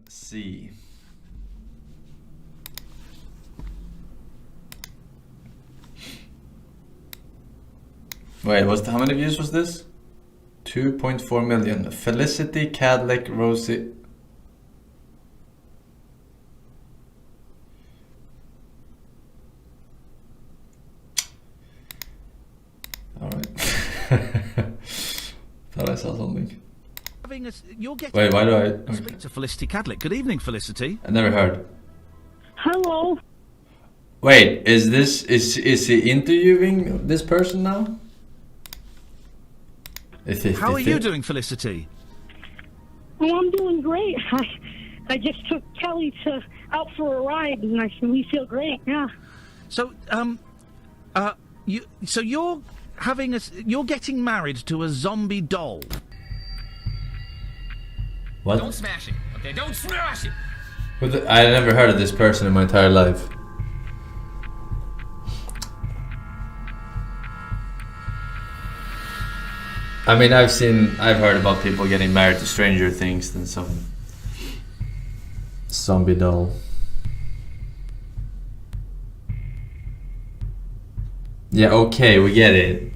see. Wait, how many views was this? 2.4 million. Felicity, Kadlec, Rossi. Alright. Thought I saw something. Wait, why do I... Okay. Speak to Felicity Kadlec. Good evening, Felicity. I never heard. Hello. Wait, is he interviewing this person now? How are you doing, Felicity? Oh, I'm doing great. I just took Kelly out for a ride, and we feel great. Yeah. So, you're getting married to a zombie doll. What? Don't smash it, okay? Don't smash it! I never heard of this person in my entire life. I mean, I've heard about people getting married to Stranger Things than some zombie doll. Yeah, okay, we get it.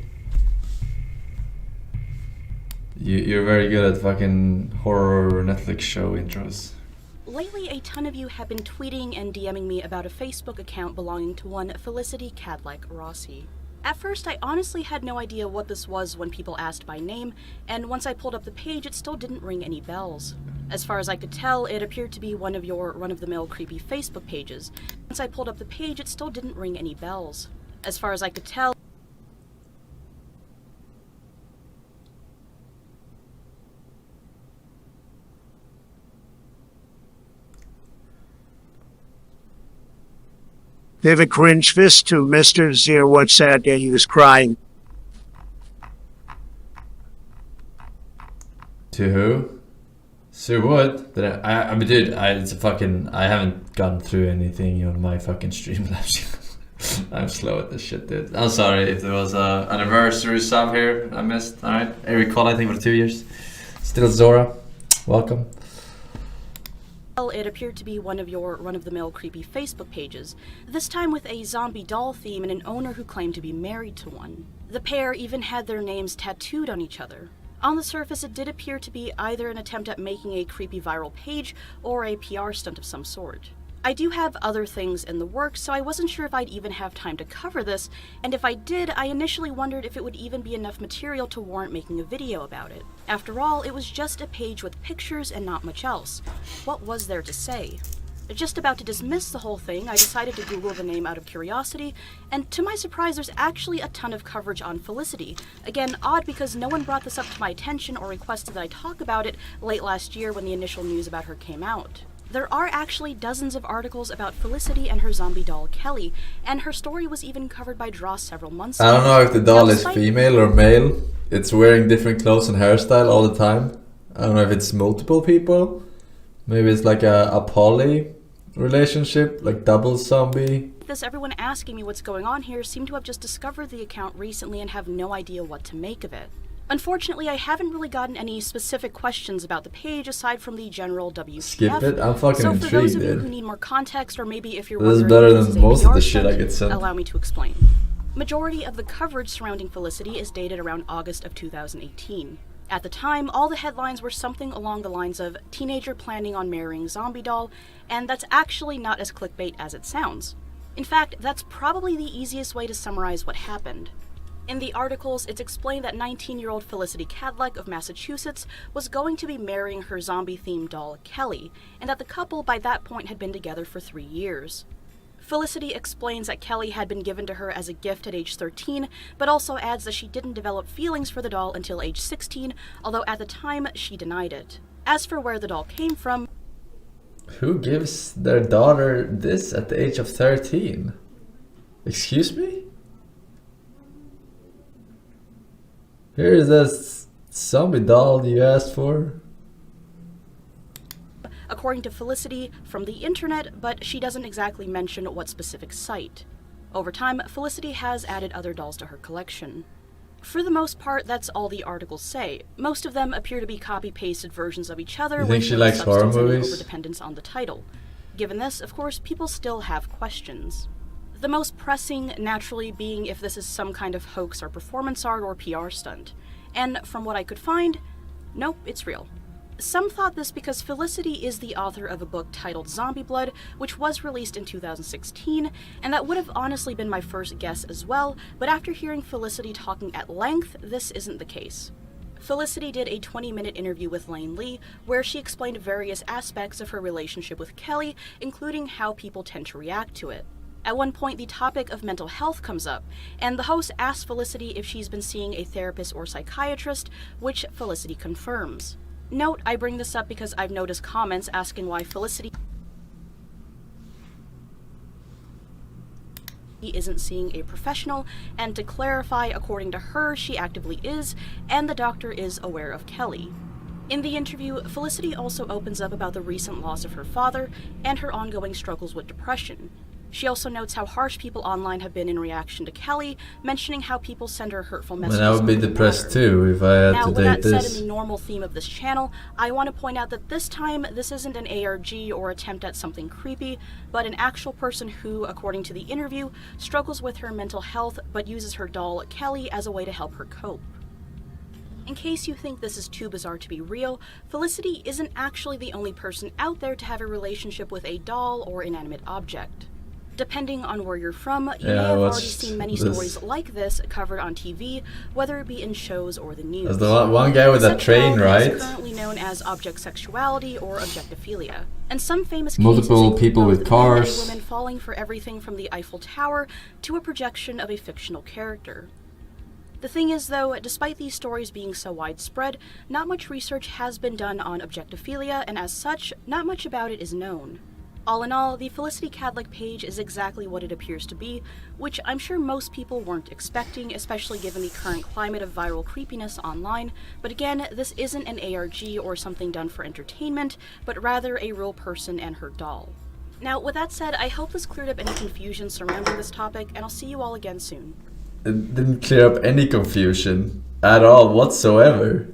You're very good at fucking horror Netflix show intros. Lately, a ton of you have been tweeting and DMing me about a Facebook account belonging to one Felicity Kadlec Rossi. At first, I honestly had no idea what this was when people asked by name, and once I pulled up the page, it still didn't ring any bells. As far as I could tell, it appeared to be one of your run-of-the-mill creepy Facebook pages. Once I pulled up the page, it still didn't ring any bells. As far as I could tell, Give a cringe fist to Mr. Zero. What's sad that he was crying. To who? Sir what? I mean, dude, it's a fucking... I haven't gone through anything on my fucking Streamlabs. I'm slow at this shit, dude. I'm sorry if there was a anniversary sub here I missed. Alright, Eric Cole, I think for 2 years. Still Zora, welcome. it appeared to be one of your run-of-the-mill creepy Facebook pages, this time with a zombie doll theme and an owner who claimed to be married to one. The pair even had their names tattooed on each other. On the surface, it did appear to be either an attempt at making a creepy viral page or a PR stunt of some sort. I do have other things in the works, so I wasn't sure if I'd even have time to cover this, and if I did, I initially wondered if it would even be enough material to warrant making a video about it. After all, it was just a page with pictures and not much else. What was there to say? Just about to dismiss the whole thing, I decided to Google the name out of curiosity, and to my surprise, there's actually a ton of coverage on Felicity. Again, odd because no one brought this up to my attention or requested that I talk about it late last year when the initial news about her came out. There are actually dozens of articles about Felicity and her zombie doll, Kelly, and her story was even covered by Dross several months ago. I don't know if the doll is female or male. It's wearing different clothes and hairstyle all the time. I don't know if it's multiple people. Maybe it's like a poly relationship, like double zombie. Everyone asking me what's going on here seemed to have just discovered the account recently and have no idea what to make of it. Unfortunately, I haven't really gotten any specific questions about the page aside from the general WTF. Skip it? I'm fucking so intrigued, for those of you dude. who need more context, or maybe if you're This is wondering better if than this is a most of PR the shit I stunt, get sent. allow me to explain. Majority of the coverage surrounding Felicity is dated around August of 2018. At the time, all the headlines were something along the lines of teenager planning on marrying zombie doll, and that's actually not as clickbait as it sounds. In fact, that's probably the easiest way to summarize what happened. In the articles, it's explained that 19-year-old Felicity Kadlec of Massachusetts was going to be marrying her zombie-themed doll, Kelly, and that the couple by that point had been together for 3 years. Felicity explains that Kelly had been given to her as a gift at age 13, but also adds that she didn't develop feelings for the doll until age 16, although at the time she denied it. As for where the doll came from... Who gives their daughter this at the age of 13? Excuse me? Here is this zombie doll you asked for. According to Felicity, from the internet, but she doesn't exactly mention what specific site. Over time, Felicity has added other dolls to her collection. For the most part, that's all the articles say. Most of them appear to be copy-pasted versions of each other You with think she no likes horror substance and an movies? overdependence on the title. Given this, of course, people still have questions. The most pressing, naturally, being if this is some kind of hoax or performance art or PR stunt. And from what I could find, nope, it's real. Some thought this because Felicity is the author of a book titled Zombie Blood, which was released in 2016, and that would have honestly been my first guess as well, but after hearing Felicity talking at length, this isn't the case. Felicity did a 20-minute interview with Lane Lee, where she explained various aspects of her relationship with Kelly, including how people tend to react to it. At one point, the topic of mental health comes up, and the host asks Felicity if she's been seeing a therapist or psychiatrist, which Felicity confirms. Note, I bring this up because I've noticed comments asking why Felicity isn't seeing a professional, and to clarify, according to her, she actively is, and the doctor is aware of Kelly. In the interview, Felicity also opens up about the recent loss of her father and her ongoing struggles with depression. She also notes how harsh people online have been in reaction to Kelly, mentioning how people send her hurtful messages. I would be depressed too if I had now, to with date that said, this. in the normal theme of this channel, I want to point out that this time, this isn't an ARG or attempt at something creepy, but an actual person who, according to the interview, struggles with her mental health but uses her doll, Kelly, as a way to help her cope. In case you think this is too bizarre to be real, Felicity isn't actually the only person out there to have a relationship with a doll or inanimate object. Depending on where you're from, you may have already seen many stories like this covered on TV, whether it be in shows or the news. There's the one guy with that train, right? Is currently known as object sexuality or objectophilia, and some famous Multiple cases people involve with the men and cars. women falling for everything from the Eiffel Tower to a projection of a fictional character. The thing is, though, despite these stories being so widespread, not much research has been done on objectophilia, and as such, not much about it is known. All in all, the Felicity Kadlec page is exactly what it appears to be, which I'm sure most people weren't expecting, especially given the current climate of viral creepiness online. But again, this isn't an ARG or something done for entertainment, but rather a real person and her doll. Now, with that said, I hope this cleared up any confusion surrounding this topic, and I'll see you all again soon. It didn't clear up any confusion at all whatsoever.